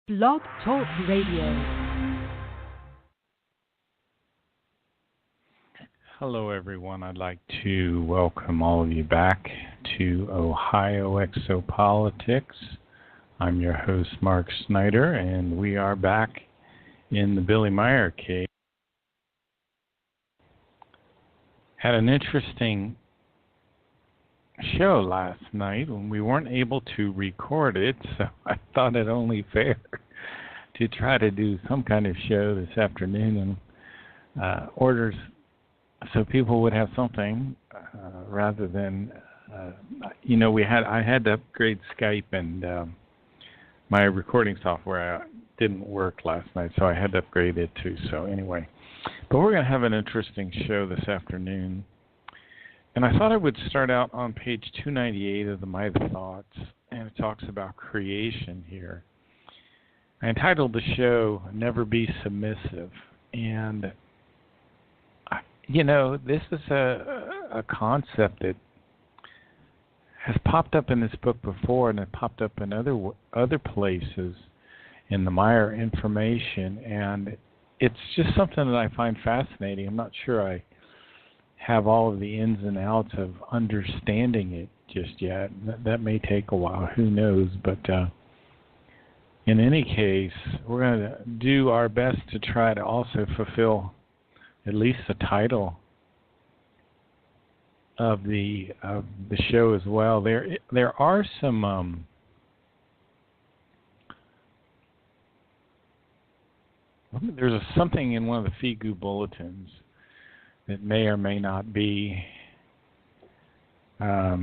Blog Talk Radio. Hello, everyone. I'd like to welcome all of you back to Ohio Exopolitics. I'm your host, Mark Snyder, and we are back in the Billy Meyer case. Had an interesting show last night when we weren't able to record it, so I thought it only fair to try to do some kind of show this afternoon and orders so people would have something rather than I had to upgrade Skype, and my recording software didn't work last night, so I had to upgrade it too. So anyway, but we're going to have an interesting show this afternoon. And I thought I would start out on page 298 of the My Thoughts, and it talks about creation here. I entitled the show, Never Be Submissive. And, this is a concept that has popped up in this book before, and it popped up in other places in the Meyer information. And it's just something that I find fascinating. I'm not sure I have all of the ins and outs of understanding it just yet. That may take a while, who knows, but in any case, we're going to do our best to try to also fulfill at least the title of the show as well. There are some there's something in one of the FIGU bulletins that may or may not be a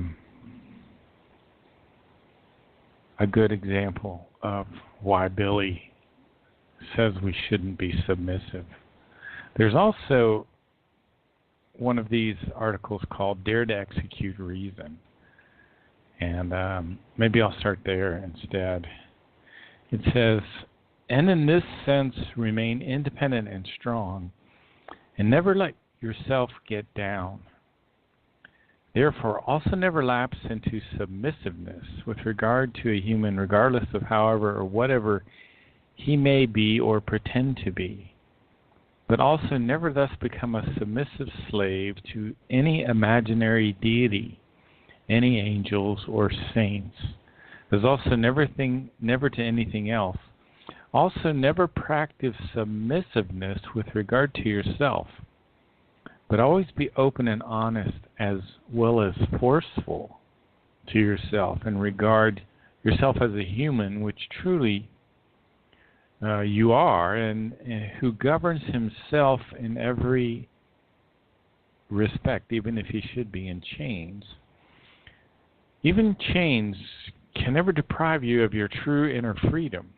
good example of why Billy says we shouldn't be submissive. There's also one of these articles called Dare to Execute Reason. And maybe I'll start there instead. It says, and in this sense, remain independent and strong, and never let yourself get down. Therefore, also never lapse into submissiveness with regard to a human, regardless of however or whatever he may be or pretend to be. But also never thus become a submissive slave to any imaginary deity, any angels or saints. There's also never to anything else. Also never practice submissiveness with regard to yourself, but always be open and honest as well as forceful to yourself and regard yourself as a human, which truly you are, and who governs himself in every respect, even if he should be in chains. Even chains can never deprive you of your true inner freedom,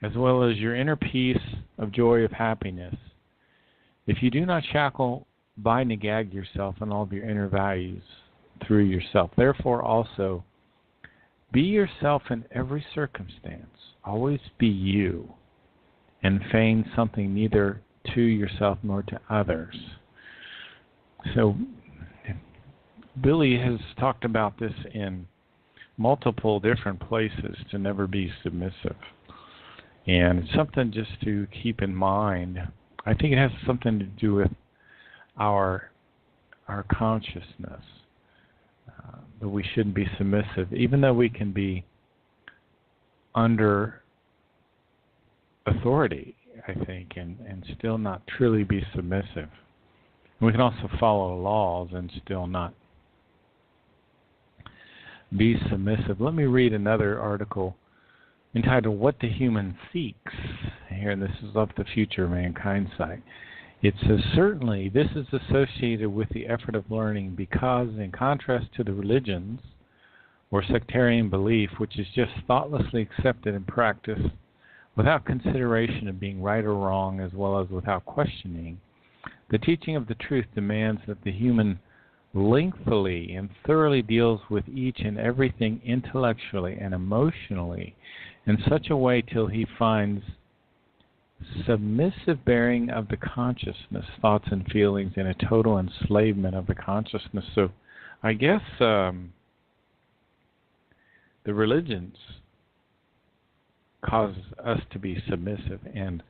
as well as your inner peace of joy of happiness. If you do not shackle, bind, and gag yourself and all of your inner values through yourself. Therefore also, be yourself in every circumstance. Always be you, and feign something neither to yourself nor to others. So, Billy has talked about this in multiple different places, to never be submissive. And it's something just to keep in mind. I think it has something to do with our consciousness, that we shouldn't be submissive, even though we can be under authority, I think, and still not truly be submissive. We can also follow laws and still not be submissive. Let me read another article entitled What the Human Seeks. Here, and this is of the Future Mankind site. It says, certainly this is associated with the effort of learning because, in contrast to the religions or sectarian belief, which is just thoughtlessly accepted and practiced without consideration of being right or wrong, as well as without questioning, the teaching of the truth demands that the human lengthily and thoroughly deals with each and everything intellectually and emotionally in such a way till he finds submissive bearing of the consciousness, thoughts and feelings, in a total enslavement of the consciousness. So I guess the religions causes us to be submissive, and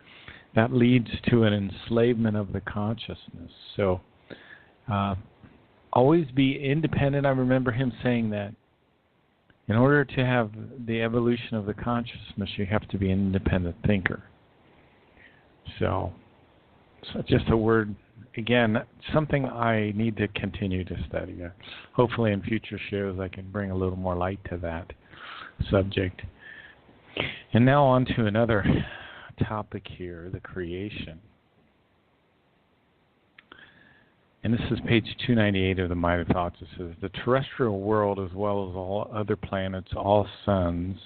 that leads to an enslavement of the consciousness. So always be independent. I remember him saying that in order to have the evolution of the consciousness, you have to be an independent thinker. So just a word, again, something I need to continue to study. Hopefully in future shows I can bring a little more light to that subject. And now on to another topic here, the creation. And this is page 298 of the Might of Thoughts. It says, the terrestrial world, as well as all other planets, all suns,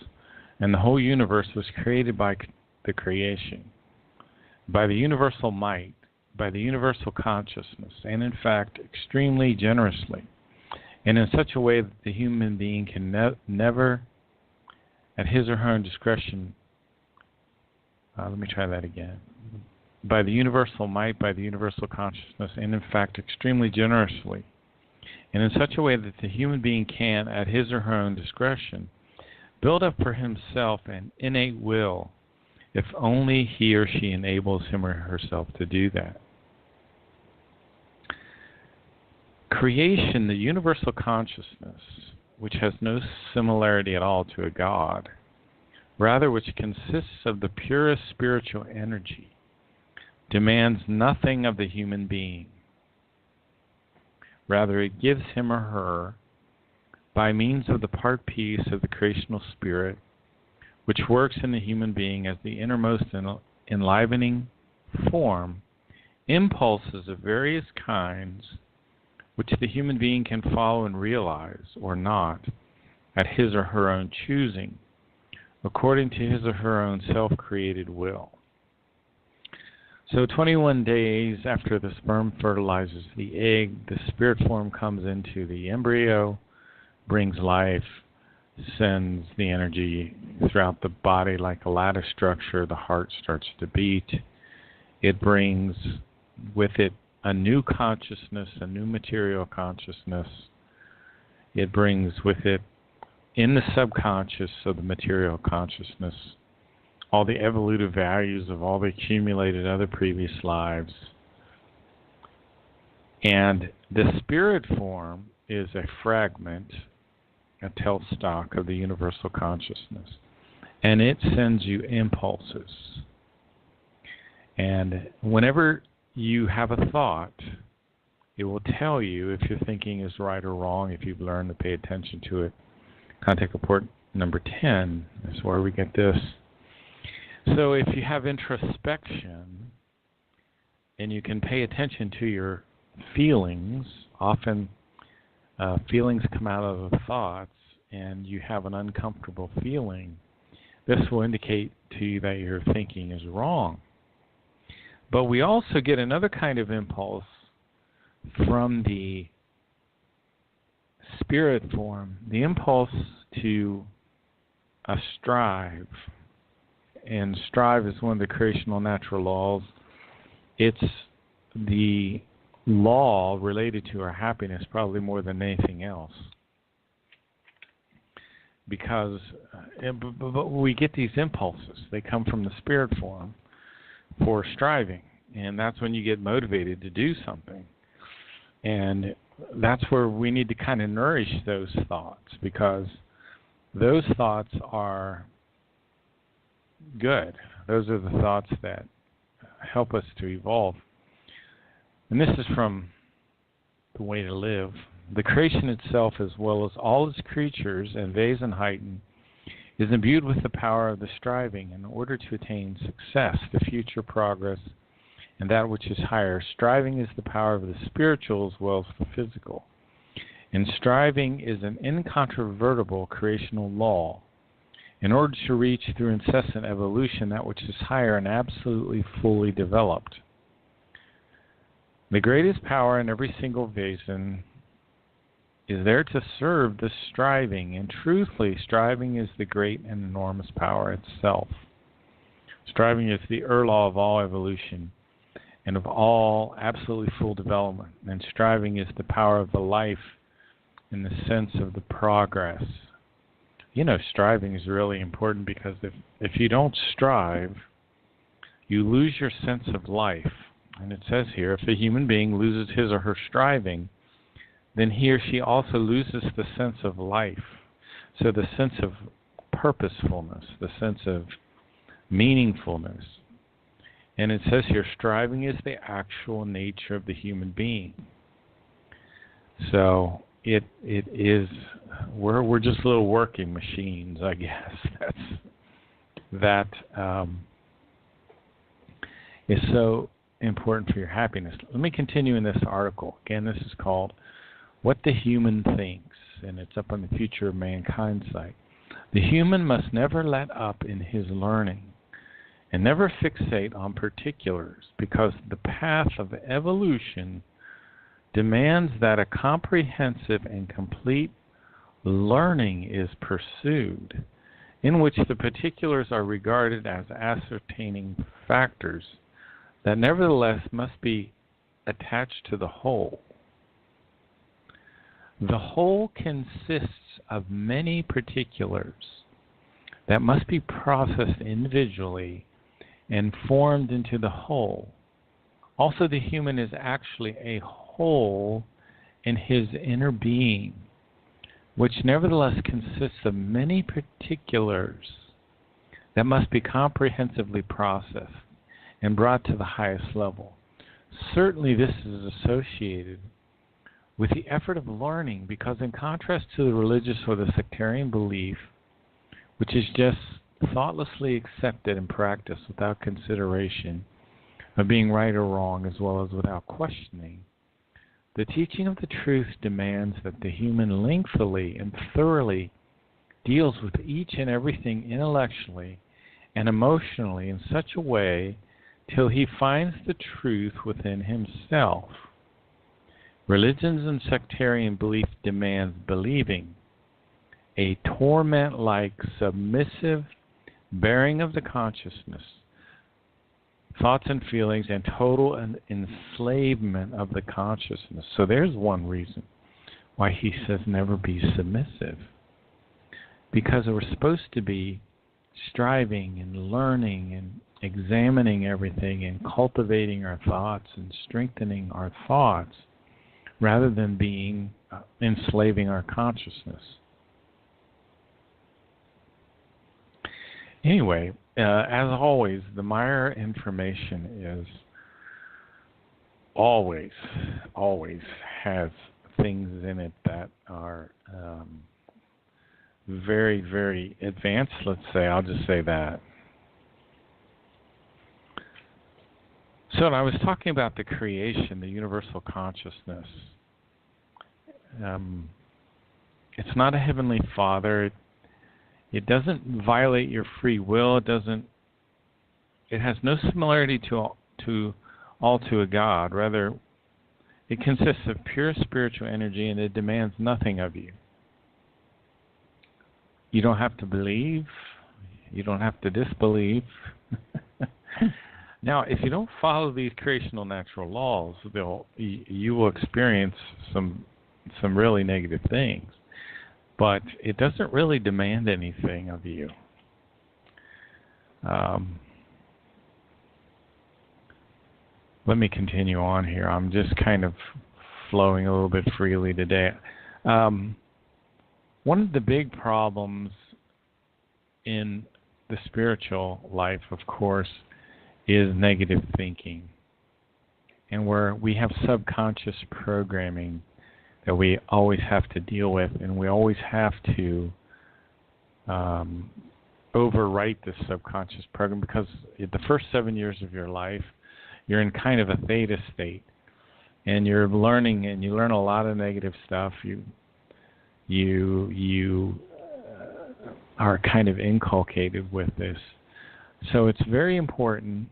and the whole universe was created by the creation, by the universal might, by the universal consciousness, and in fact, extremely generously, and in such a way that the human being can never, at his or her own discretion, let me try that again. By the universal might, by the universal consciousness, and in fact extremely generously, and in such a way that the human being can, at his or her own discretion, build up for himself an innate will, if only he or she enables him or herself to do that. Creation, the universal consciousness, which has no similarity at all to a God, rather which consists of the purest spiritual energy, demands nothing of the human being. Rather, it gives him or her, by means of the part piece of the creational spirit, which works in the human being as the innermost enlivening form, impulses of various kinds, which the human being can follow and realize, or not, at his or her own choosing, according to his or her own self-created will. So 21 days after the sperm fertilizes the egg, the spirit form comes into the embryo, brings life, sends the energy throughout the body like a ladder structure. The heart starts to beat. It brings with it a new consciousness, a new material consciousness. It brings with it, in the subconscious of the material consciousness, all the evolutive values of all the accumulated other previous lives. And the spirit form is a fragment, a tailstock of the universal consciousness. And it sends you impulses. And whenever you have a thought, it will tell you if your thinking is right or wrong, if you've learned to pay attention to it. Contact report number 10 is where we get this. So if you have introspection and you can pay attention to your feelings, often feelings come out of the thoughts, and you have an uncomfortable feeling, this will indicate to you that your thinking is wrong. But we also get another kind of impulse from the spirit form, the impulse to strive. And strive is one of the creational natural laws. It's the law related to our happiness probably more than anything else. Because but we get these impulses. They come from the spirit form for striving. And that's when you get motivated to do something. And that's where we need to kind of nourish those thoughts, because those thoughts are good. Those are the thoughts that help us to evolve. And this is from The Way to Live. The creation itself, as well as all its creatures, and vase and heighten, is imbued with the power of the striving in order to attain success, the future progress, and that which is higher. Striving is the power of the spiritual as well as the physical. And striving is an incontrovertible creational law, in order to reach through incessant evolution that which is higher and absolutely fully developed. The greatest power in every single vasen is there to serve the striving, and truthfully, striving is the great and enormous power itself. Striving is the law of all evolution and of all absolutely full development, and striving is the power of the life in the sense of the progress. striving is really important, because if you don't strive, you lose your sense of life. And it says here, if a human being loses his or her striving, then he or she also loses the sense of life. So the sense of purposefulness, the sense of meaningfulness. And it says here, striving is the actual nature of the human being. So it is, we're just little working machines, I guess. That is so important for your happiness. Let me continue in this article. Again, this is called What the Human Thinks, and it's up on the Future of Mankind site. The human must never let up in his learning and never fixate on particulars, because the path of evolution demands that a comprehensive and complete learning is pursued, in which the particulars are regarded as ascertaining factors that nevertheless must be attached to the whole. The whole consists of many particulars that must be processed individually and formed into the whole. Also, the human is actually a whole in his inner being, which nevertheless consists of many particulars that must be comprehensively processed and brought to the highest level. Certainly this is associated with the effort of learning, because in contrast to the religious or the sectarian belief, which is just thoughtlessly accepted and practiced without consideration of being right or wrong, as well as without questioning, the teaching of the truth demands that the human lengthily and thoroughly deals with each and everything intellectually and emotionally in such a way till he finds the truth within himself. Religions and sectarian belief demands believing, a torment-like submissive bearing of the consciousness, thoughts and feelings, and total enslavement of the consciousness. So there's one reason why he says never be submissive. Because we're supposed to be striving and learning and examining everything and cultivating our thoughts and strengthening our thoughts, rather than being enslaving our consciousness. Anyway, as always, the Meyer information is always has things in it that are very, very advanced, let's say. I'll just say that. So when I was talking about the creation, the universal consciousness, it's not a heavenly Father. It doesn't violate your free will. It has no similarity to a God. Rather, it consists of pure spiritual energy, and it demands nothing of you. You don't have to believe. You don't have to disbelieve. Now, if you don't follow these creational natural laws, you will experience some really negative things. But it doesn't really demand anything of you. Let me continue on here. I'm just kind of flowing a little bit freely today. One of the big problems in the spiritual life, of course, is negative thinking. And where we have subconscious programming that we always have to deal with, and we always have to overwrite this subconscious program, because the first 7 years of your life, you're in kind of a theta state, and you're learning, and you learn a lot of negative stuff. You are kind of inculcated with this. So it's very important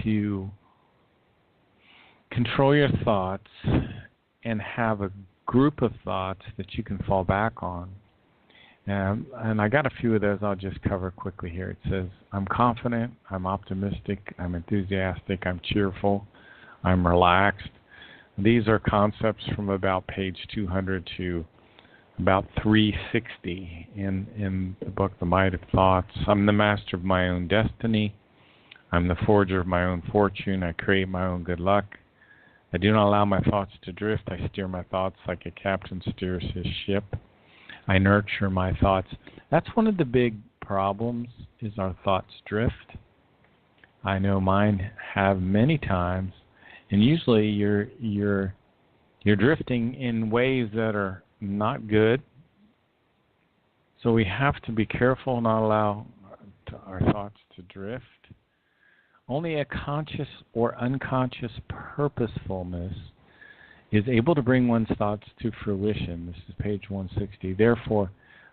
to control your thoughts and have a group of thoughts that you can fall back on. And I got a few of those I'll just cover quickly here. It says, I'm confident, I'm optimistic, I'm enthusiastic, I'm cheerful, I'm relaxed. These are concepts from about page 200 to about 360 in the book, The Might of Thoughts. I'm the master of my own destiny. I'm the forger of my own fortune. I create my own good luck. I do not allow my thoughts to drift. I steer my thoughts like a captain steers his ship. I nurture my thoughts. That's one of the big problems, is our thoughts drift. I know mine have many times, and usually you're drifting in ways that are not good. So we have to be careful, not allow our thoughts to drift. Only a conscious or unconscious purposefulness is able to bring one's thoughts to fruition. This is page 160. Therefore,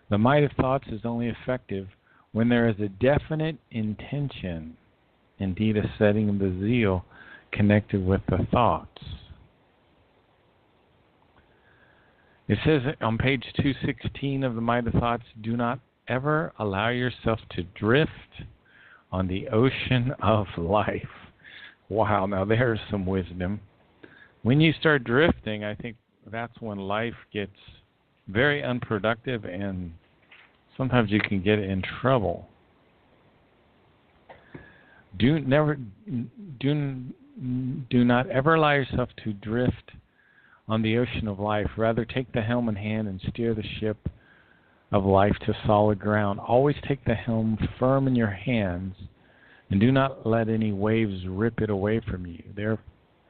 the might of thoughts is only effective when there is a definite intention, indeed a setting of the zeal connected with the thoughts. It says on page 216 of the Might of Thoughts, do not ever allow yourself to drift on the ocean of life. Wow, now there's some wisdom. When you start drifting, I think that's when life gets very unproductive, and sometimes you can get in trouble. Do not ever allow yourself to drift on the ocean of life. Rather, take the helm in hand and steer the ship of life to solid ground. Always take the helm firm in your hands, and do not let any waves rip it away from you,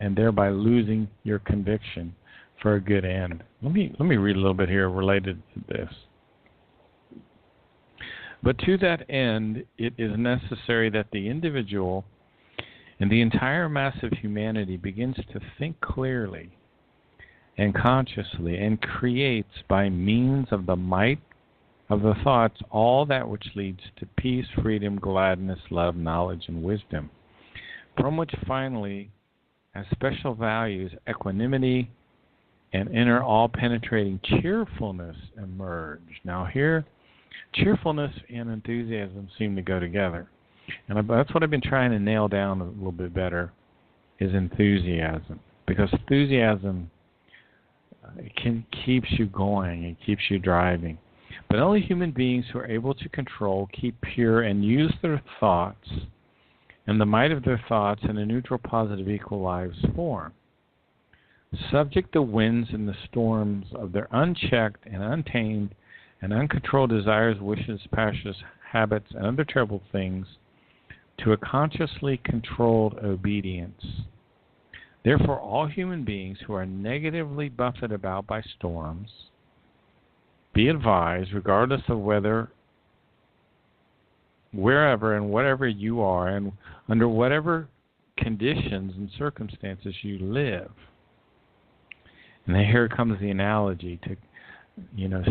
and thereby losing your conviction for a good end. Let me read a little bit here related to this. But to that end, it is necessary that the individual and the entire mass of humanity begins to think clearly and consciously, and creates by means of the might of the thoughts all that which leads to peace, freedom, gladness, love, knowledge, and wisdom, from which finally, as special values, equanimity and inner all-penetrating cheerfulness emerge. Now here, cheerfulness and enthusiasm seem to go together. And that's what I've been trying to nail down a little bit better, is enthusiasm. Because enthusiasm keeps you going, it keeps you driving. But only human beings who are able to control, keep pure, and use their thoughts and the might of their thoughts in a neutral, positive, equal lives form. Subject the winds and the storms of their unchecked and untamed and uncontrolled desires, wishes, passions, habits, and other terrible things to a consciously controlled obedience. Therefore, all human beings who are negatively buffeted about by storms, be advised, regardless of wherever and whatever you are, and under whatever conditions and circumstances you live. And here comes the analogy to,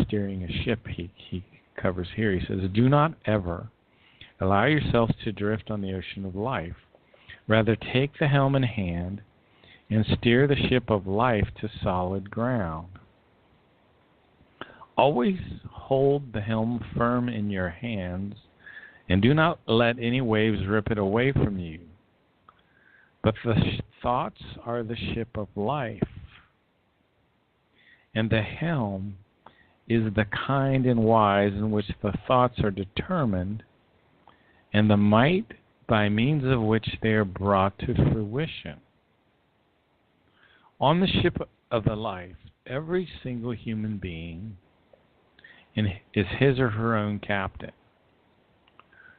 steering a ship he covers here. He says, do not ever allow yourselves to drift on the ocean of life. Rather, take the helm in hand and steer the ship of life to solid ground. Always hold the helm firm in your hands, and do not let any waves rip it away from you. But the thoughts are the ship of life, and the helm is the kind and wise in which the thoughts are determined, and the might by means of which they are brought to fruition. On the ship of the life, every single human being is his or her own captain,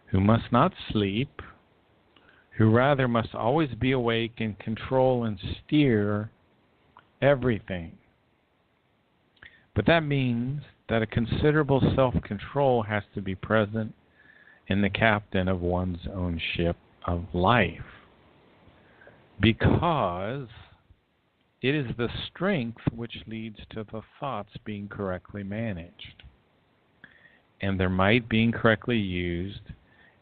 who must not sleep, who rather must always be awake and control and steer everything. But that means that a considerable self-control has to be present in the captain of one's own ship of life, because it is the strength which leads to the thoughts being correctly managed, and their might being correctly used,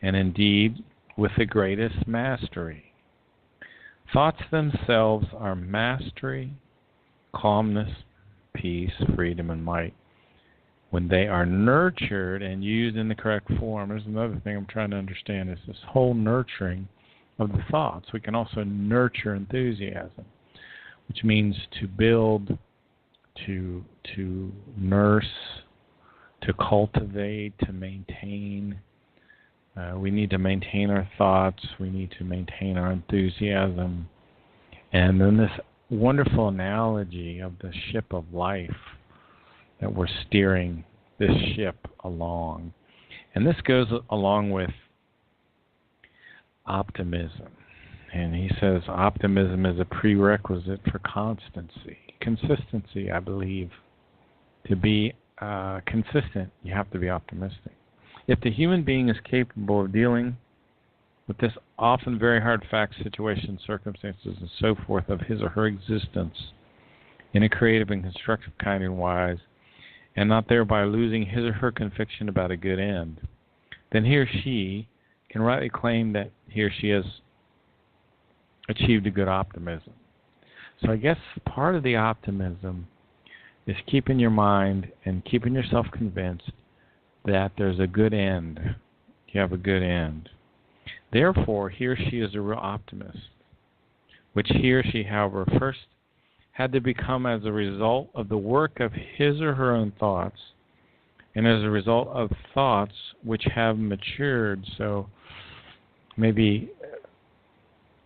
and indeed with the greatest mastery. Thoughts themselves are mastery, calmness, peace, freedom, and might. When they are nurtured and used in the correct form, there's another thing I'm trying to understand, is this whole nurturing of the thoughts. We can also nurture enthusiasm, which means to build to nurse, to cultivate, to maintain. We need to maintain our thoughts. We need to maintain our enthusiasm. And then this wonderful analogy of the ship of life, that we're steering this ship along. And this goes along with optimism. And he says optimism is a prerequisite for consistency, I believe. To be consistent, you have to be optimistic. If the human being is capable of dealing with this often very hard fact, situation, circumstances, and so forth of his or her existence in a creative and constructive kind and wise, and not thereby losing his or her conviction about a good end, then he or she can rightly claim that he or she has achieved a good optimism. So I guess part of the optimism is keeping your mind and keeping yourself convinced that there's a good end. You have a good end. Therefore, he or she is a real optimist, which he or she, however, first had to become as a result of the work of his or her own thoughts, and as a result of thoughts which have matured. So maybe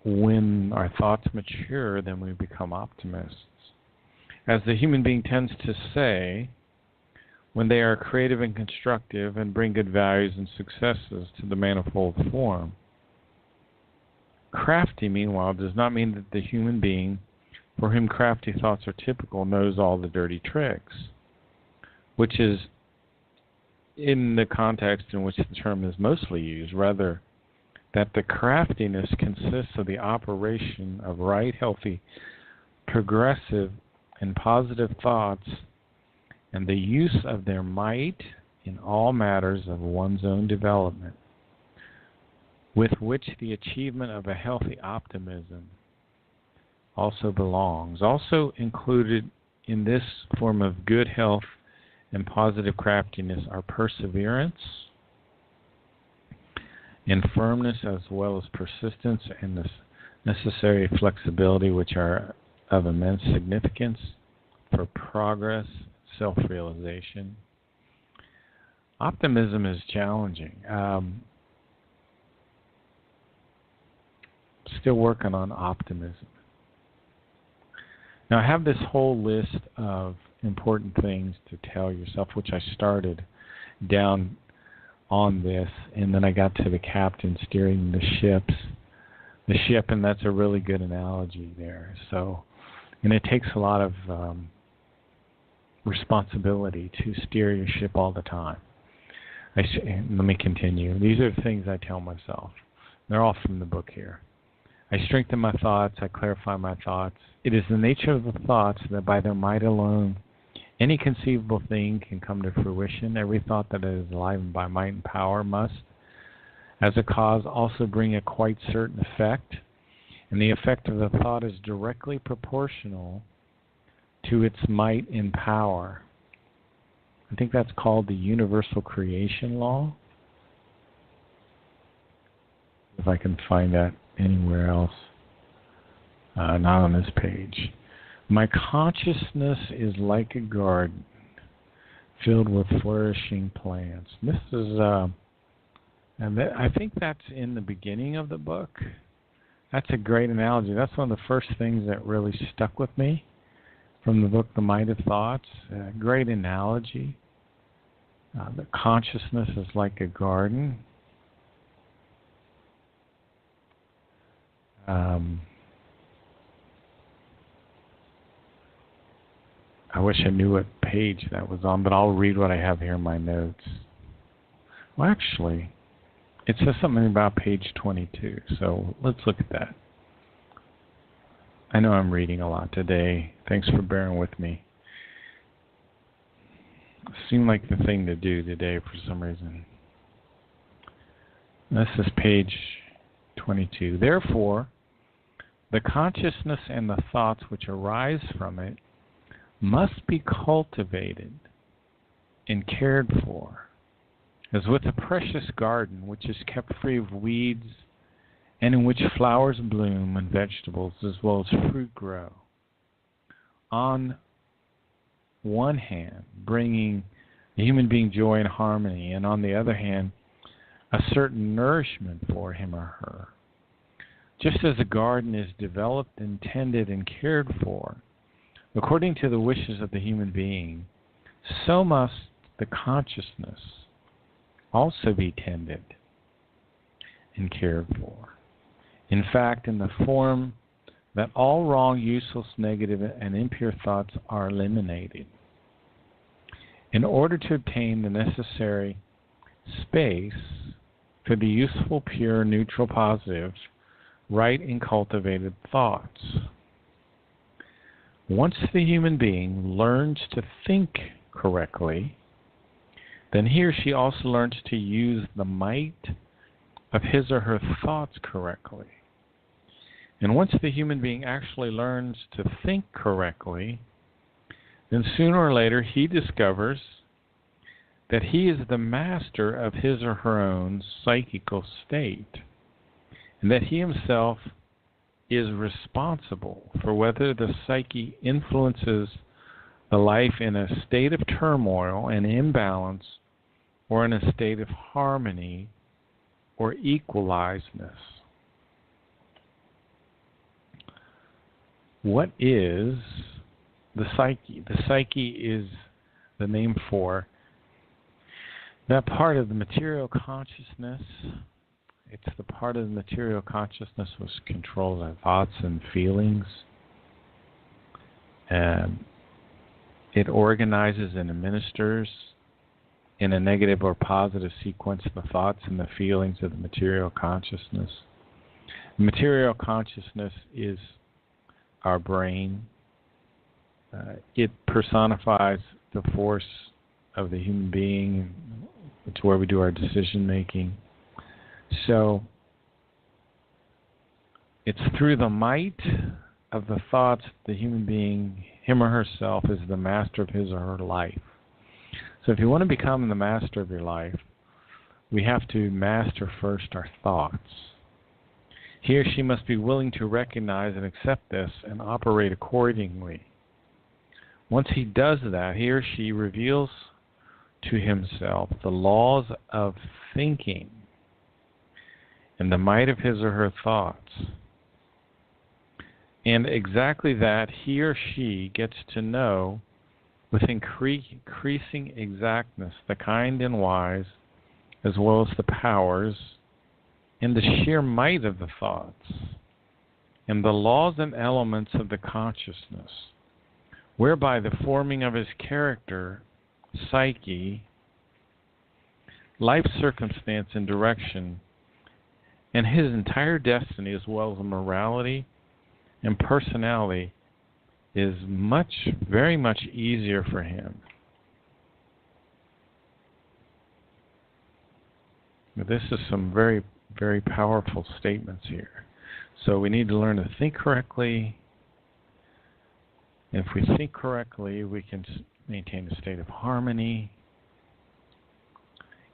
when our thoughts mature, then we become optimists. As the human being tends to say, when they are creative and constructive and bring good values and successes to the manifold form. Crafty, meanwhile, does not mean that the human being for whom crafty thoughts are typical knows all the dirty tricks, which is in the context in which the term is mostly used, rather that the craftiness consists of the operation of right, healthy, progressive, and positive thoughts and the use of their might in all matters of one's own development, with which the achievement of a healthy optimism also belongs. Also included in this form of good health and positive craftiness are perseverance and firmness, as well as persistence and the necessary flexibility, which are of immense significance for progress, self-realization. Optimism is challenging. Still working on optimism. Now, I have this whole list of important things to tell yourself, which I started down on this, and then I got to the captain steering the ship, and that's a really good analogy there. So, and it takes a lot of responsibility to steer your ship all the time. Let me continue. These are the things I tell myself. They're all from the book here. I strengthen my thoughts. I clarify my thoughts. It is the nature of the thoughts that by their might alone any conceivable thing can come to fruition. Every thought that is enlivened by might and power must, as a cause, also bring a quite certain effect. And the effect of the thought is directly proportional to its might and power. I think that's called the universal creation law. If I can find that anywhere else. Not on this page. My consciousness is like a garden filled with flourishing plants. This is, I think that's in the beginning of the book. That's a great analogy. That's one of the first things that really stuck with me from the book, The Might of Thoughts. Great analogy. The consciousness is like a garden. I wish I knew what page that was on, but I'll read what I have here in my notes. Well, actually, it says something about page 22, so let's look at that. I know I'm reading a lot today. Thanks for bearing with me. It seemed like the thing to do today for some reason. This is page 22. Therefore, the consciousness and the thoughts which arise from it must be cultivated and cared for, as with a precious garden which is kept free of weeds and in which flowers bloom and vegetables as well as fruit grow. On one hand, bringing the human being joy and harmony, and on the other hand, a certain nourishment for him or her. Just as a garden is developed and tended and cared for, according to the wishes of the human being, so must the consciousness also be tended and cared for. In fact, in the form that all wrong, useless, negative, and impure thoughts are eliminated. In order to obtain the necessary space for the useful, pure, neutral, positive, right, and cultivated thoughts. Once the human being learns to think correctly, then he or she also learns to use the might of his or her thoughts correctly. And once the human being actually learns to think correctly, then sooner or later he discovers that he is the master of his or her own psychical state, and that he himself is responsible for whether the psyche influences the life in a state of turmoil and imbalance or in a state of harmony or equalizedness. What is the psyche? The psyche is the name for that part of the material consciousness. It's the part of the material consciousness which controls our thoughts and feelings. It organizes and administers in a negative or positive sequence the thoughts and the feelings of the material consciousness. The material consciousness is our brain. It personifies the force of the human being. It's where we do our decision making. So it's through the might of the thoughts the human being, him or herself, is the master of his or her life. So if you want to become the master of your life, we have to master first our thoughts. He or she must be willing to recognize and accept this and operate accordingly. Once he does that, he or she reveals to himself the laws of thinking and the might of his or her thoughts. And exactly that he or she gets to know with increasing exactness the kind and wise, as well as the powers and the sheer might of the thoughts, and the laws and elements of the consciousness, whereby the forming of his character, psyche, life circumstance and direction, and his entire destiny, as well as morality and personality, is very much easier for him. This is some very, very powerful statements here. So we need to learn to think correctly. If we think correctly, we can maintain a state of harmony.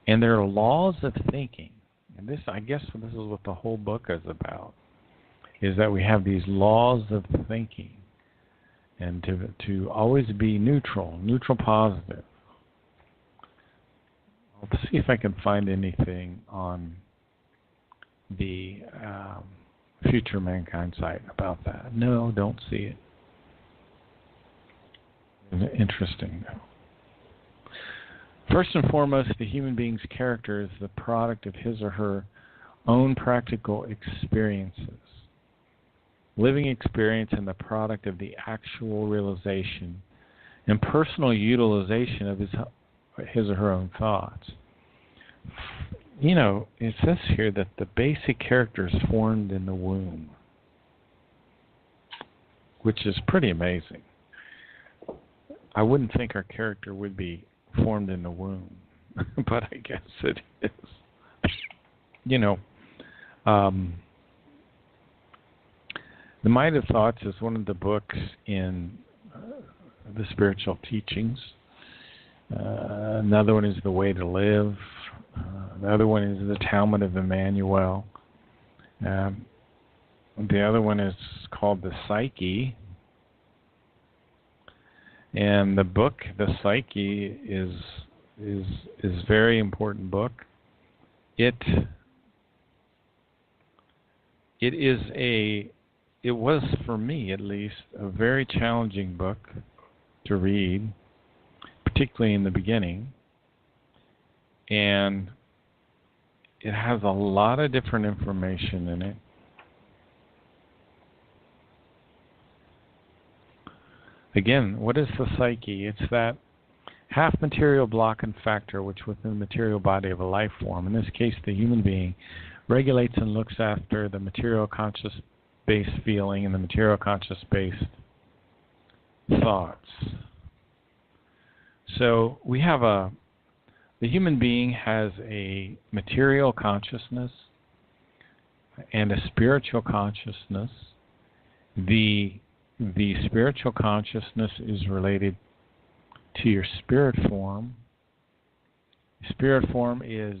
And there are laws of thinking. And this, I guess, this is what the whole book is about, is that we have these laws of thinking. And to always be neutral positive. I'll see if I can find anything on the Future Mankind site about that. No, don't see it. Interesting, though. First and foremost, the human being's character is the product of his or her own practical experiences. Living experience and the product of the actual realization and personal utilization of his or her own thoughts. You know, it says here that the basic character is formed in the womb, which is pretty amazing. I wouldn't think our character would be formed in the womb, but I guess it is. You know, The Might of Thoughts is one of the books in the spiritual teachings. Another one is The Way to Live. The other one is The Talmud of Emmanuel. The other one is called The Psyche. And the book, The Psyche, is very important book. It was, for me at least, a very challenging book to read, particularly in the beginning. And it has a lot of different information in it. Again, what is the psyche? It's that half material block and factor which within the material body of a life form, in this case the human being, regulates and looks after the material conscious based feeling and the material conscious based thoughts. So we have the human being has a material consciousness and a spiritual consciousness. The spiritual consciousness is related to your spirit form. Spirit form is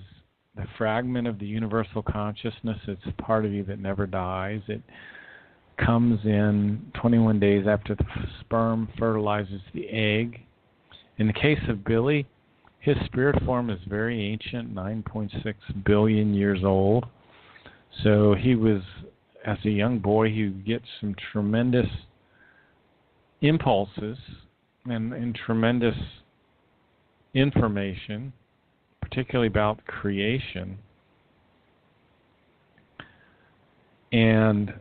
the fragment of the universal consciousness. It's a part of you that never dies. It comes in 21 days after the sperm fertilizes the egg. In the case of Billy, his spirit form is very ancient, 9.6 billion years old. So he was, as a young boy, he gets some tremendous impulses and tremendous information, particularly about creation. And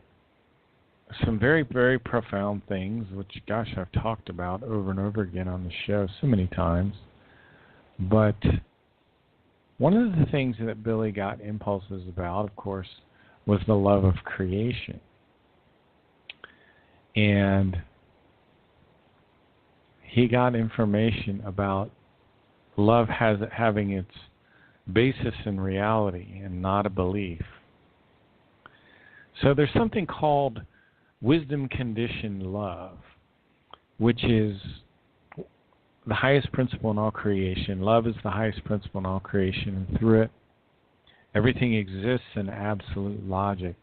some very, very profound things, which, gosh, I've talked about over and over again on the show so many times. But one of the things that Billy got impulses about, of course, was the love of creation. And he got information about love having its basis in reality and not a belief. So there's something called wisdom conditioned love, which is the highest principle in all creation. Love is the highest principle in all creation, and through it, everything exists in absolute logic.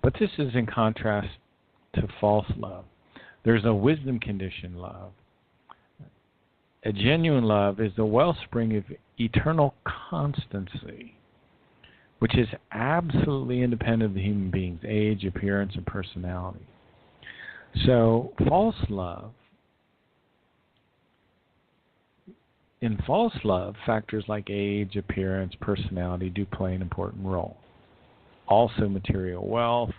But this is in contrast to false love. There's a wisdom conditioned love. A genuine love is the wellspring of eternal constancy, which is absolutely independent of the human being's age, appearance, and personality. So, false love, in false love, factors like age, appearance, personality do play an important role. Also, material wealth,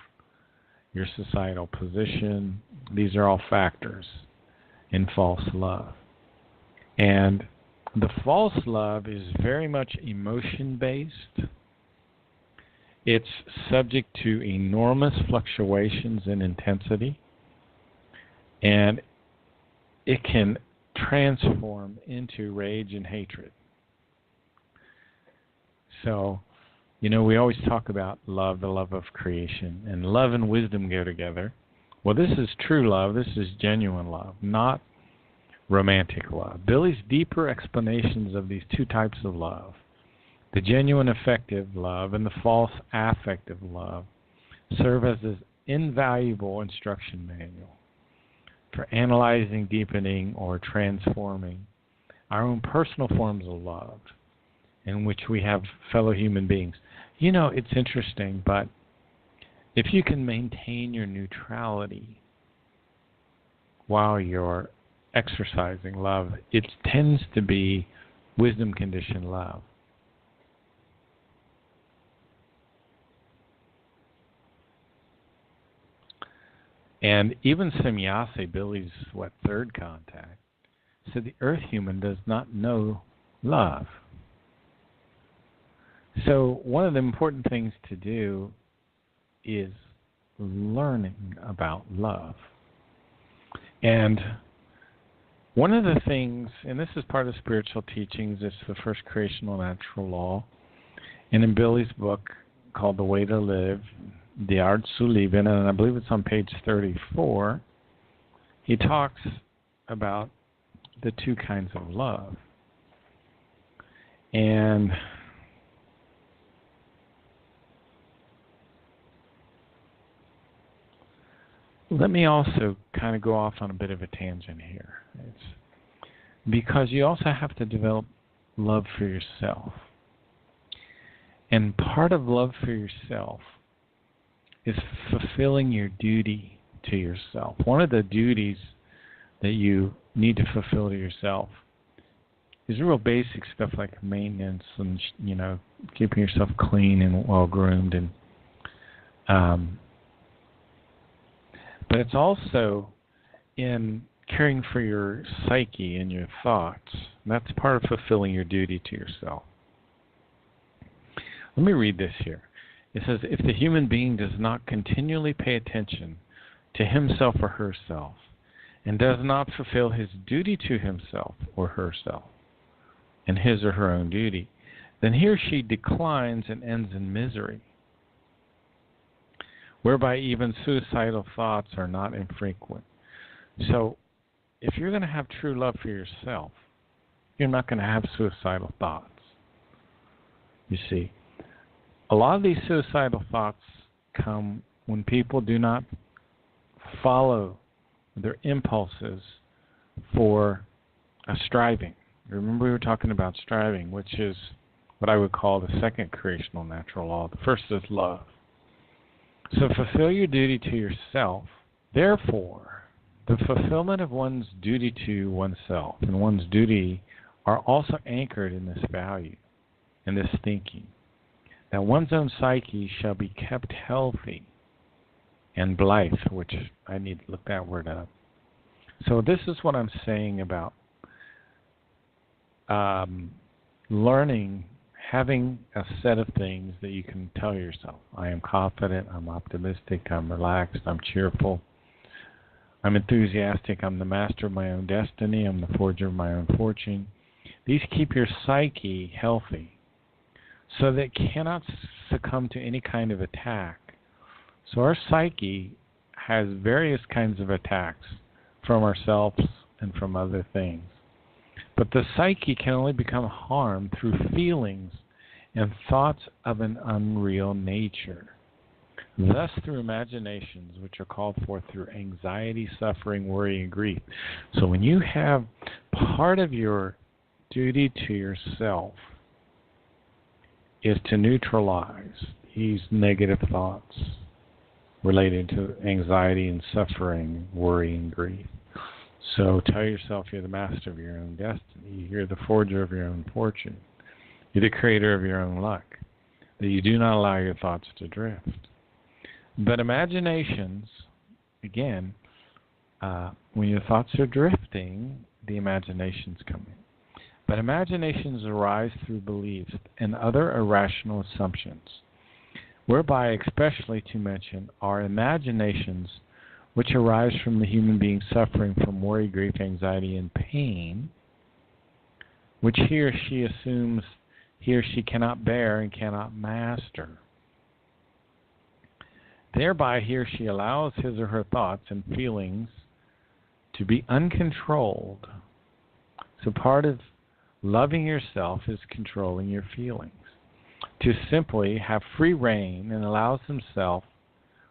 your societal position, these are all factors in false love. And the false love is very much emotion-based. It's subject to enormous fluctuations in intensity, and it can transform into rage and hatred. So, we always talk about love, the love of creation, and love and wisdom go together. Well, this is true love. This is genuine love, not romantic love. Billy's deeper explanations of these two types of love, the genuine affective love and the false affective love, serve as an invaluable instruction manual for analyzing, deepening, or transforming our own personal forms of love in which we have fellow human beings. It's interesting, but if you can maintain your neutrality while you're exercising love, it tends to be wisdom conditioned love. And even Semyase, Billy's third contact, said the earth human does not know love. So one of the important things to do is learning about love. And one of the things, and this is part of spiritual teachings, it's the first creational natural law. And in Billy's book called The Way to Live, The Art zu Leben, and I believe it's on page 34, he talks about the two kinds of love. And let me also kind of go off on a bit of a tangent here. It's because you also have to develop love for yourself. And part of love for yourself is fulfilling your duty to yourself. One of the duties that you need to fulfill to yourself is real basic stuff like maintenance and, keeping yourself clean and well-groomed. And but it's also in caring for your psyche and your thoughts. And that's part of fulfilling your duty to yourself. Let me read this here. It says, if the human being does not continually pay attention to himself or herself and does not fulfill his duty to himself or herself and his or her own duty, then he or she declines and ends in misery, whereby even suicidal thoughts are not infrequent. So, if you're going to have true love for yourself, you're not going to have suicidal thoughts. You see, a lot of these suicidal thoughts come when people do not follow their impulses for a striving. Remember, we were talking about striving, which is what I would call the second creational natural law. The first is love. So fulfill your duty to yourself. Therefore, the fulfillment of one's duty to oneself and one's duty are also anchored in this value, in this thinking, that one's own psyche shall be kept healthy and blithe, which I need to look that word up. So this is what I'm saying about learning, having a set of things that you can tell yourself. I am confident, I'm optimistic, I'm relaxed, I'm cheerful, I'm enthusiastic, I'm the master of my own destiny, I'm the forger of my own fortune. These keep your psyche healthy so that it cannot succumb to any kind of attack. So our psyche has various kinds of attacks from ourselves and from other things. But the psyche can only become harmed through feelings and thoughts of an unreal nature. Thus through imaginations, which are called forth through anxiety, suffering, worry, and grief. So when you have part of your duty to yourself is to neutralize these negative thoughts related to anxiety and suffering, worry, and grief. So tell yourself you're the master of your own destiny. You're the forger of your own fortune. You're the creator of your own luck. That you do not allow your thoughts to drift. But imaginations, again, when your thoughts are drifting, the imaginations come in. But imaginations arise through beliefs and other irrational assumptions, whereby especially to mention are imaginations which arise from the human being suffering from worry, grief, anxiety, and pain, which he or she assumes he or she cannot bear and cannot master. Thereby he or she allows his or her thoughts and feelings to be uncontrolled. So part of loving yourself is controlling your feelings. To simply have free reign and allows himself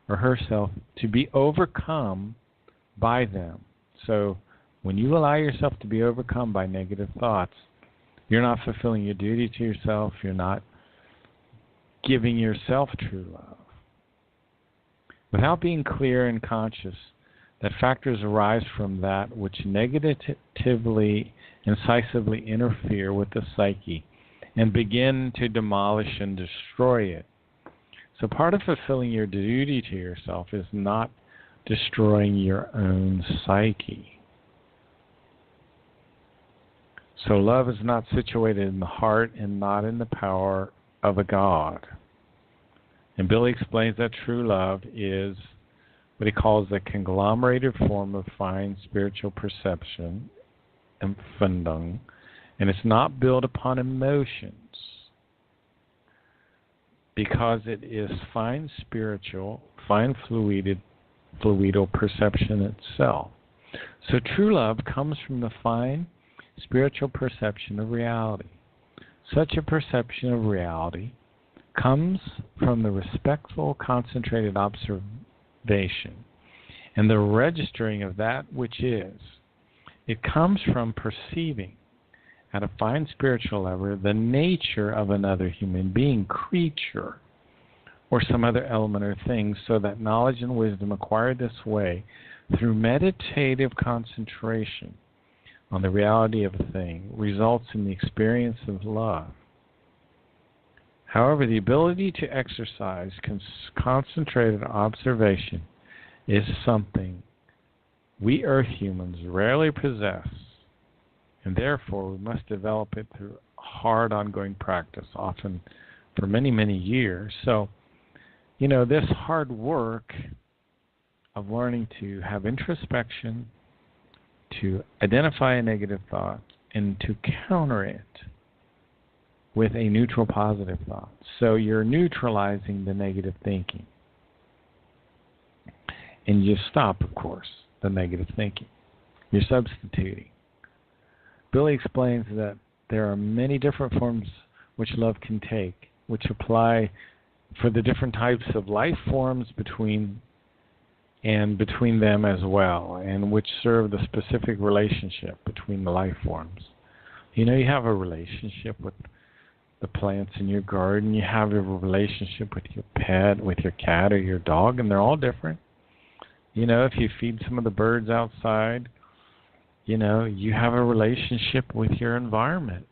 or herself to be overcome by them. So when you allow yourself to be overcome by negative thoughts, you're not fulfilling your duty to yourself. You're not giving yourself true love. Without being clear and conscious that factors arise from that which negatively, incisively interfere with the psyche and begin to demolish and destroy it. So part of fulfilling your duty to yourself is not destroying your own psyche. So love is not situated in the heart and not in the power of a God. And Billy explains that true love is what he calls the conglomerated form of fine spiritual perception, Empfindung, and it's not built upon emotions because it is fine spiritual, fine fluidal perception itself. So true love comes from the fine spiritual perception of reality. Such a perception of reality comes from the respectful, concentrated observation and the registering of that which is. It comes from perceiving at a fine spiritual level the nature of another human being, creature, or some other element or thing, so that knowledge and wisdom acquired this way through meditative concentration on the reality of a thing results in the experience of love. However, the ability to exercise concentrated observation is something we earth humans rarely possess, and therefore we must develop it through hard ongoing practice, often for many, many years. So, this hard work of learning to have introspection, to identify a negative thought, and to counter it with a neutral positive thought. So you're neutralizing the negative thinking. And you stop, of course, the negative thinking. You're substituting. Billy explains that there are many different forms which love can take, which apply for the different types of life forms between them as well, and which serve the specific relationship between the life forms. You have a relationship with the plants in your garden. You have a relationship with your pet, with your cat or your dog, and they're all different. If you feed some of the birds outside, you have a relationship with your environment.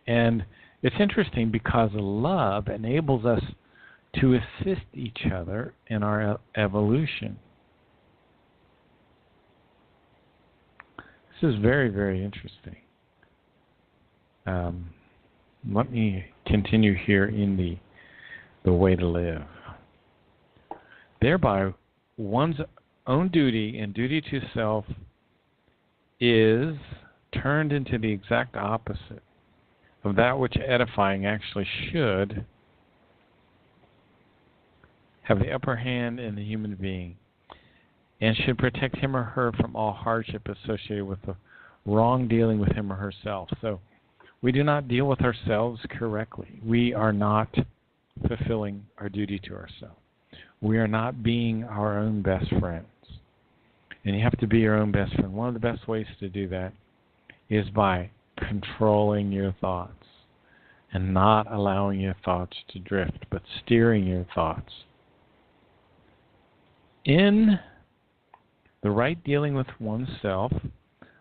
And it's interesting because love enables us to assist each other in our evolution. This is very, very interesting. Let me continue here in the way to live. Thereby, one's own duty and duty to self is turned into the exact opposite of that which edifying actually should have the upper hand in the human being and should protect him or her from all hardship associated with the wrong dealing with him or herself. So we do not deal with ourselves correctly. We are not fulfilling our duty to ourselves. We are not being our own best friends. And you have to be your own best friend. One of the best ways to do that is by controlling your thoughts and not allowing your thoughts to drift, but steering your thoughts. In the right dealing with oneself,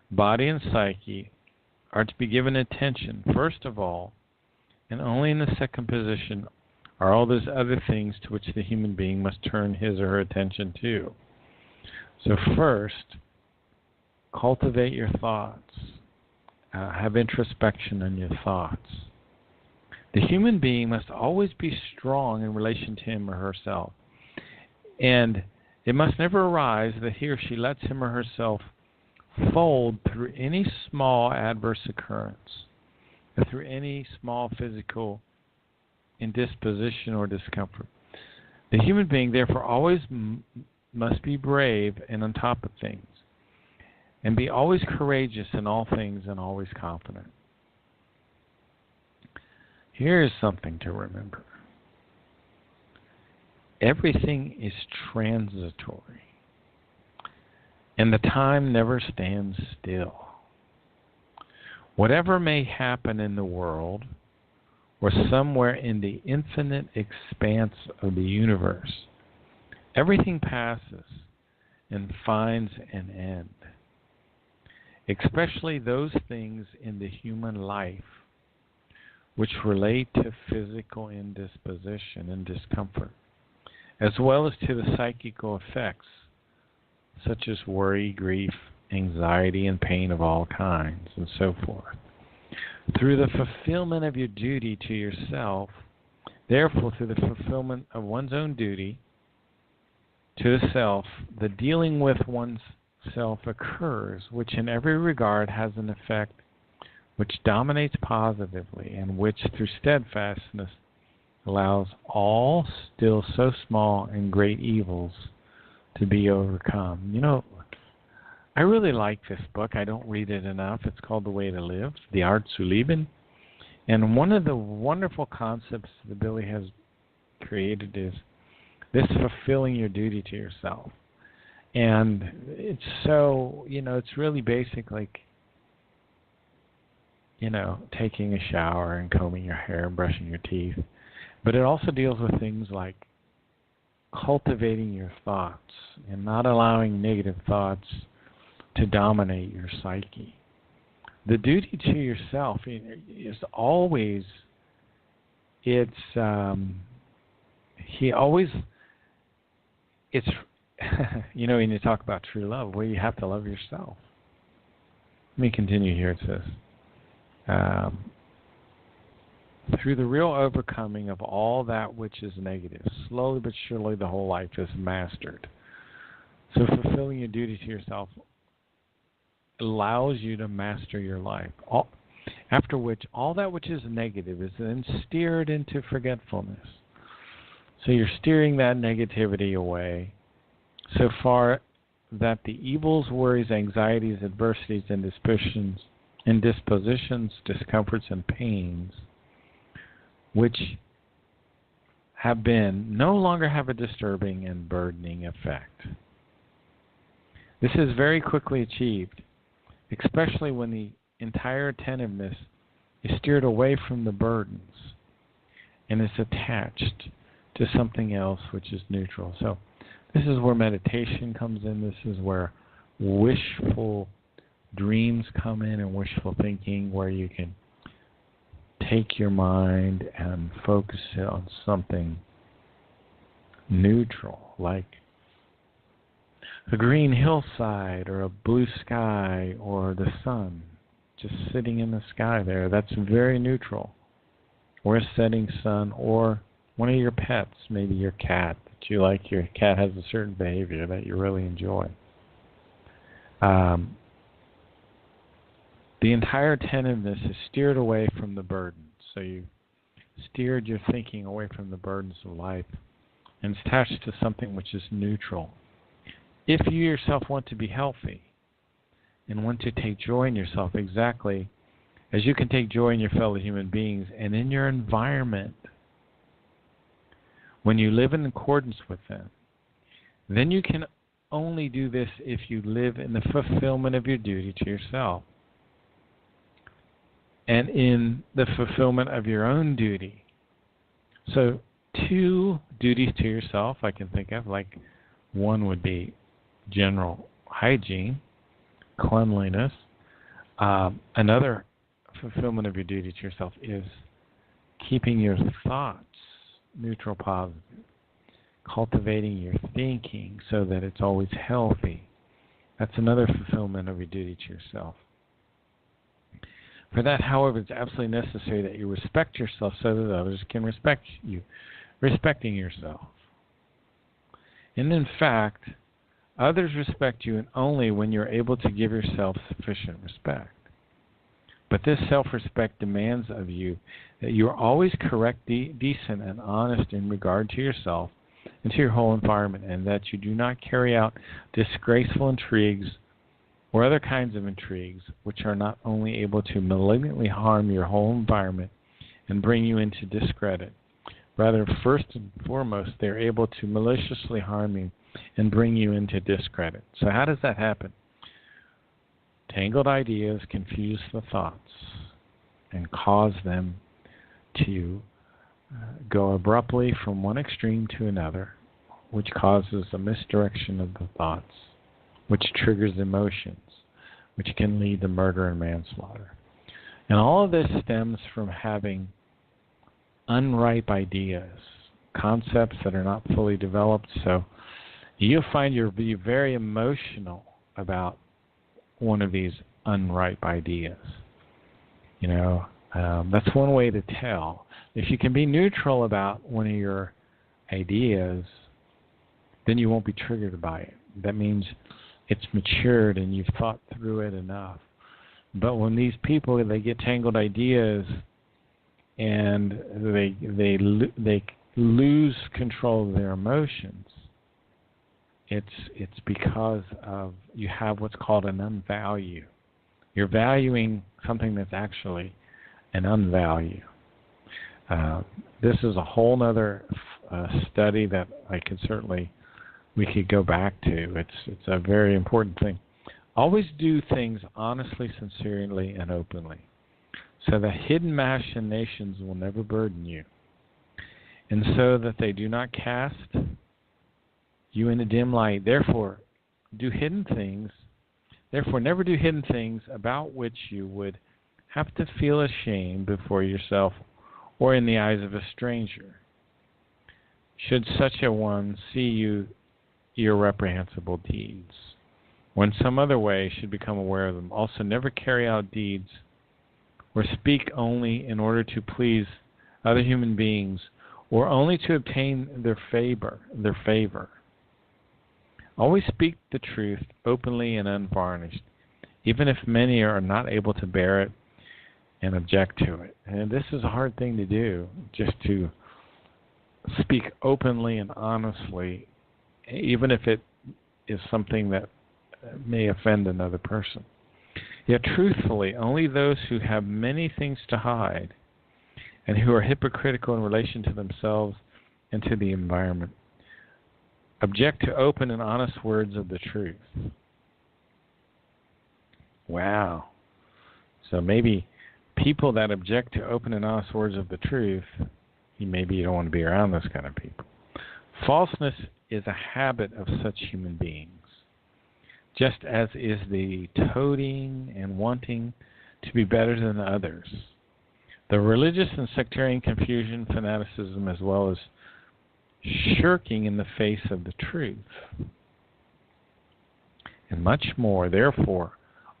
body and psyche are to be given attention, first of all, and only in the second position are all those other things to which the human being must turn his or her attention to. So first, cultivate your thoughts. Have introspection in your thoughts. The human being must always be strong in relation to him or herself. And it must never arise that he or she lets him or herself fold through any small adverse occurrence, or through any small physical indisposition or discomfort. The human being, therefore, always must be brave and on top of things, and be always courageous in all things and always confident. Here's something to remember. Everything is transitory, and the time never stands still. Whatever may happen in the world, or somewhere in the infinite expanse of the universe, everything passes and finds an end, especially those things in the human life which relate to physical indisposition and discomfort, as well as to the psychical effects, such as worry, grief, anxiety, and pain of all kinds, and so forth. Through the fulfillment of your duty to yourself, therefore, through the fulfillment of one's own duty to the self, the dealing with one's self occurs, which in every regard has an effect which dominates positively, and which, through steadfastness, allows all still so small and great evils to be overcome. I really like this book. I don't read it enough. It's called The Way to Live, The Art zu Leben. And one of the wonderful concepts that Billy has created is this fulfilling your duty to yourself. And it's so, it's really basic, like, taking a shower and combing your hair and brushing your teeth. But it also deals with things like cultivating your thoughts and not allowing negative thoughts to dominate your psyche. The duty to yourself is always, it's when you talk about true love, well, you have to love yourself. Let me continue here. It says, through the real overcoming of all that which is negative, slowly but surely the whole life is mastered. So fulfilling your duty to yourself allows you to master your life. After which, all that which is negative is then steered into forgetfulness. So you're steering that negativity away so far that the evils, worries, anxieties, adversities, and dispositions, discomforts, and pains which have been no longer have a disturbing and burdening effect. This is very quickly achieved, especially when the entire attentiveness is steered away from the burdens and is attached to something else which is neutral. So this is where meditation comes in. This is where wishful dreams come in and wishful thinking, where you can take your mind and focus it on something neutral, like a green hillside or a blue sky or the sun just sitting in the sky there. That's very neutral. Or a setting sun, or one of your pets, maybe your cat that you like. Your cat has a certain behavior that you really enjoy. The entire attentiveness is steered away from the burdens. So you steered your thinking away from the burdens of life and it's attached to something which is neutral. If you yourself want to be healthy and want to take joy in yourself, exactly as you can take joy in your fellow human beings and in your environment, when you live in accordance with them, then you can only do this if you live in the fulfillment of your duty to yourself. And in the fulfillment of your own duty. So 2 duties to yourself I can think of, like one would be general hygiene, cleanliness. Another fulfillment of your duty to yourself is keeping your thoughts neutral, positive, cultivating your thinking so that it's always healthy. That's another fulfillment of your duty to yourself. For that, however, it's absolutely necessary that you respect yourself so that others can respect you, respecting yourself. And in fact, others respect you only when you're able to give yourself sufficient respect. But this self-respect demands of you that you are always correct, decent, and honest in regard to yourself and to your whole environment, and that you do not carry out disgraceful intrigues or other kinds of intrigues which are not only able to malignantly harm your whole environment and bring you into discredit. Rather, first and foremost, they're able to maliciously harm you and bring you into discredit. So how does that happen? Tangled ideas confuse the thoughts and cause them to go abruptly from one extreme to another, which causes a misdirection of the thoughts, which triggers emotions, which can lead to murder and manslaughter. And all of this stems from having unripe ideas, concepts that are not fully developed. So you'll find you'll be very emotional about one of these unripe ideas. That's one way to tell. If you can be neutral about one of your ideas, then you won't be triggered by it. That means it's matured and you've thought through it enough. But when these people, they get tangled ideas and they lose control of their emotions, it's because of you have what's called an unvalue. You're valuing something that's actually an unvalue. This is a whole other a study that we could go back to. It's a very important thing. Always do things honestly, sincerely, and openly, so that hidden machinations will never burden you, and so that they do not cast you in a dim light. Therefore, never do hidden things about which you would have to feel ashamed before yourself or in the eyes of a stranger, should such a one see your reprehensible deeds, when some other way should become aware of them. Also, never carry out deeds or speak only in order to please other human beings or only to obtain their favor. Always speak the truth openly and unvarnished, even if many are not able to bear it and object to it. And this is a hard thing to do, just to speak openly and honestly, even if it is something that may offend another person. Yet truthfully, only those who have many things to hide and who are hypocritical in relation to themselves and to the environment object to open and honest words of the truth. Wow. So maybe people that object to open and honest words of the truth, maybe you don't want to be around those kind of people. Falseness is a habit of such human beings, just as is the toadying and wanting to be better than others. The religious and sectarian confusion, fanaticism, as well as shirking in the face of the truth, and much more. Therefore,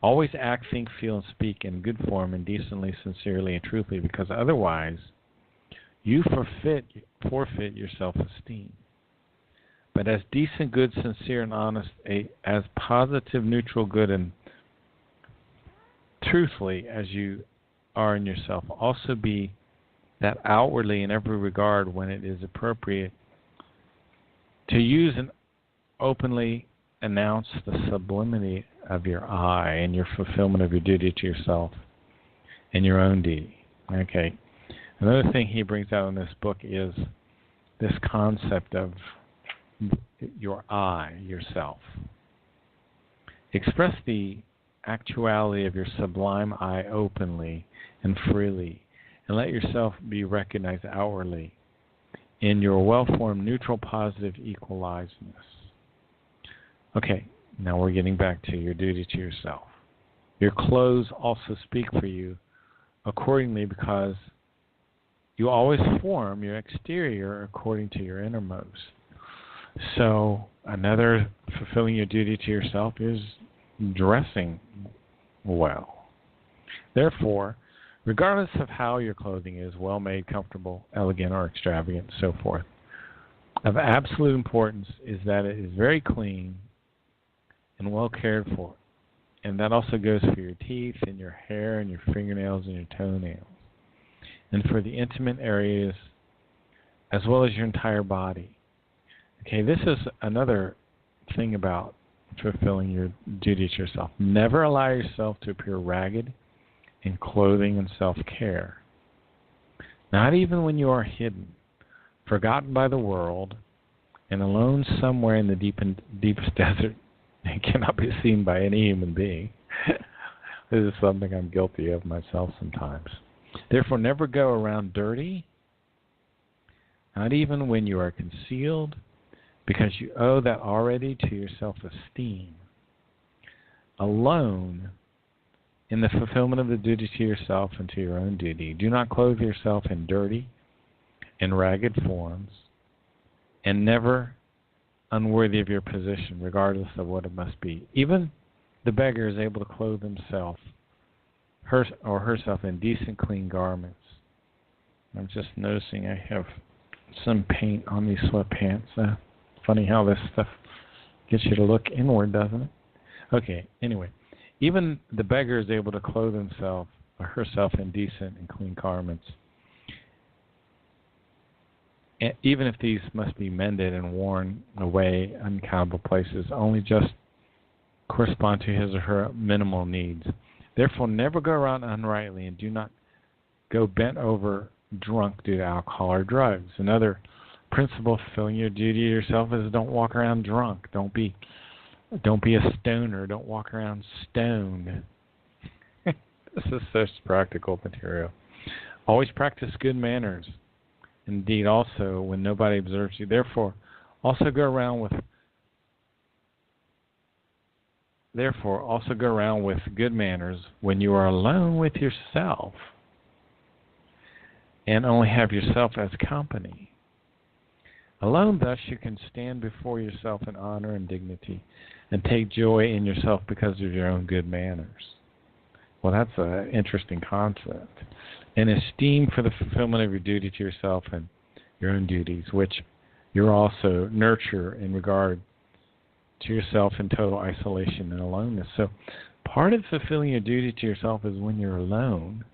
always act, think, feel, and speak in good form and decently, sincerely, and truthfully, because otherwise you forfeit your self-esteem. But as decent, good, sincere, and honest, as positive, neutral, good, and truthfully as you are in yourself, also be that outwardly in every regard when it is appropriate to use and openly announce the sublimity of your I and your fulfillment of your duty to yourself and your own duty. Okay. Another thing he brings out in this book is this concept of your I, yourself. Express the actuality of your sublime I openly and freely, and let yourself be recognized outwardly in your well-formed, neutral, positive equalizedness. Okay, now we're getting back to your duty to yourself. Your clothes also speak for you accordingly, because you always form your exterior according to your innermost. So another fulfilling your duty to yourself is dressing well. Therefore, regardless of how your clothing is, well-made, comfortable, elegant, or extravagant, so forth, of absolute importance is that it is very clean and well cared for. And that also goes for your teeth and your hair and your fingernails and your toenails, and for the intimate areas as well as your entire body. Okay, this is another thing about fulfilling your duty to yourself. Never allow yourself to appear ragged in clothing and self-care. Not even when you are hidden, forgotten by the world, and alone somewhere in the deepest desert and cannot be seen by any human being. This is something I'm guilty of myself sometimes. Therefore, never go around dirty, not even when you are concealed, because you owe that already to your self-esteem. Alone, in the fulfillment of the duty to yourself and to your own duty, do not clothe yourself in dirty and ragged forms, and never unworthy of your position, regardless of what it must be. Even the beggar is able to clothe himself or herself in decent, clean garments. I'm just noticing I have some paint on these sweatpants. Funny how this stuff gets you to look inward, doesn't it? Okay, anyway. Even the beggar is able to clothe himself or herself in decent and clean garments, even if these must be mended and worn away uncountable places, only just correspond to his or her minimal needs. Therefore, never go around unrightly, and do not go bent over drunk due to alcohol or drugs. Another principle of fulfilling your duty to yourself is don't walk around drunk. Don't be a stoner. Don't walk around stoned. This is such practical material. Always practice good manners. Indeed, also when nobody observes you. Therefore, also go around with good manners when you are alone with yourself, and only have yourself as company. Alone, thus, you can stand before yourself in honor and dignity, and take joy in yourself because of your own good manners. Well, that's an interesting concept. And esteem for the fulfillment of your duty to yourself and your own duties, which you also nurture in regard to yourself in total isolation and aloneness. So part of fulfilling your duty to yourself is when you're alone,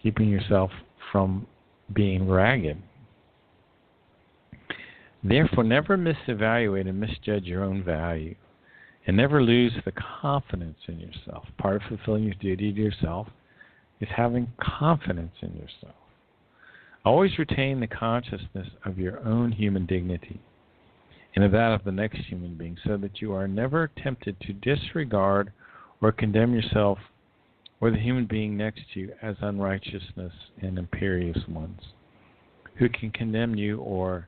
keeping yourself from being ragged. Therefore, never misevaluate and misjudge your own value, and never lose the confidence in yourself. Part of fulfilling your duty to yourself is having confidence in yourself. Always retain the consciousness of your own human dignity and of that of the next human being, so that you are never tempted to disregard or condemn yourself or the human being next to you as unrighteousness and imperious ones, who can condemn you or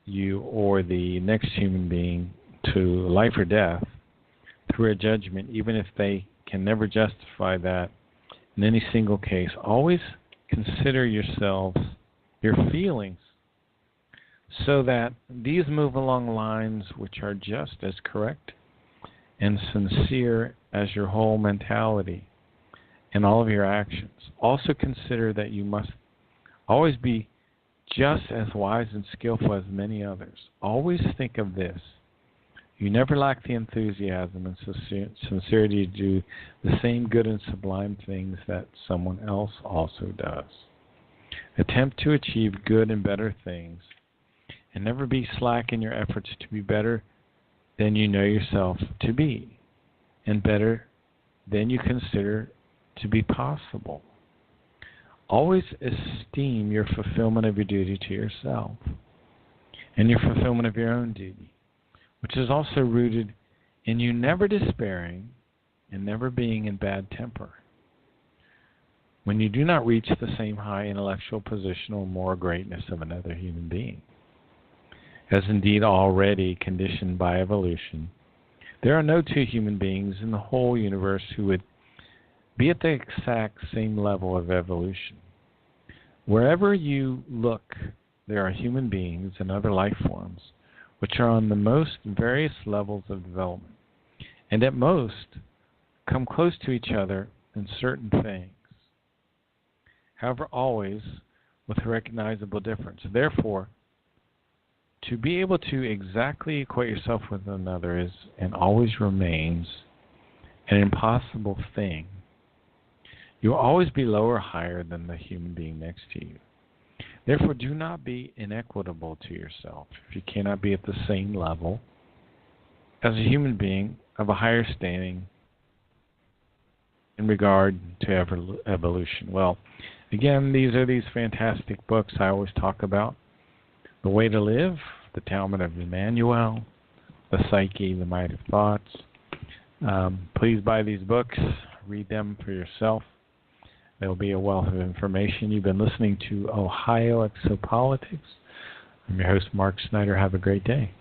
the next human being to life or death through a judgment, even if they can never justify that in any single case. Always consider yourselves, your feelings, so that these move along lines which are just as correct and sincere as your whole mentality and all of your actions. Also consider that you must always be just as wise and skillful as many others. Always think of this. You never lack the enthusiasm and sincerity to do the same good and sublime things that someone else also does. Attempt to achieve good and better things, and never be slack in your efforts to be better than you know yourself to be, and better than you consider to be possible. Always esteem your fulfillment of your duty to yourself and your fulfillment of your own duty, which is also rooted in you never despairing and never being in bad temper. When you do not reach the same high intellectual position or moral greatness of another human being, as indeed already conditioned by evolution, there are no two human beings in the whole universe who would be at the exact same level of evolution. Wherever you look, there are human beings and other life forms which are on the most various levels of development, and at most come close to each other in certain things, however always with a recognizable difference. Therefore, to be able to exactly equate yourself with another is and always remains an impossible thing. You will always be lower or higher than the human being next to you. Therefore, do not be inequitable to yourself. If you cannot be at the same level as a human being of a higher standing in regard to evolution. Well, again, these are these fantastic books I always talk about. The Way to Live, The Talmud of Emmanuel, The Psyche, The Might of Thoughts. Please buy these books. Read them for yourself. There will be a wealth of information. You've been listening to Ohio Exopolitics. I'm your host, Mark Snyder. Have a great day.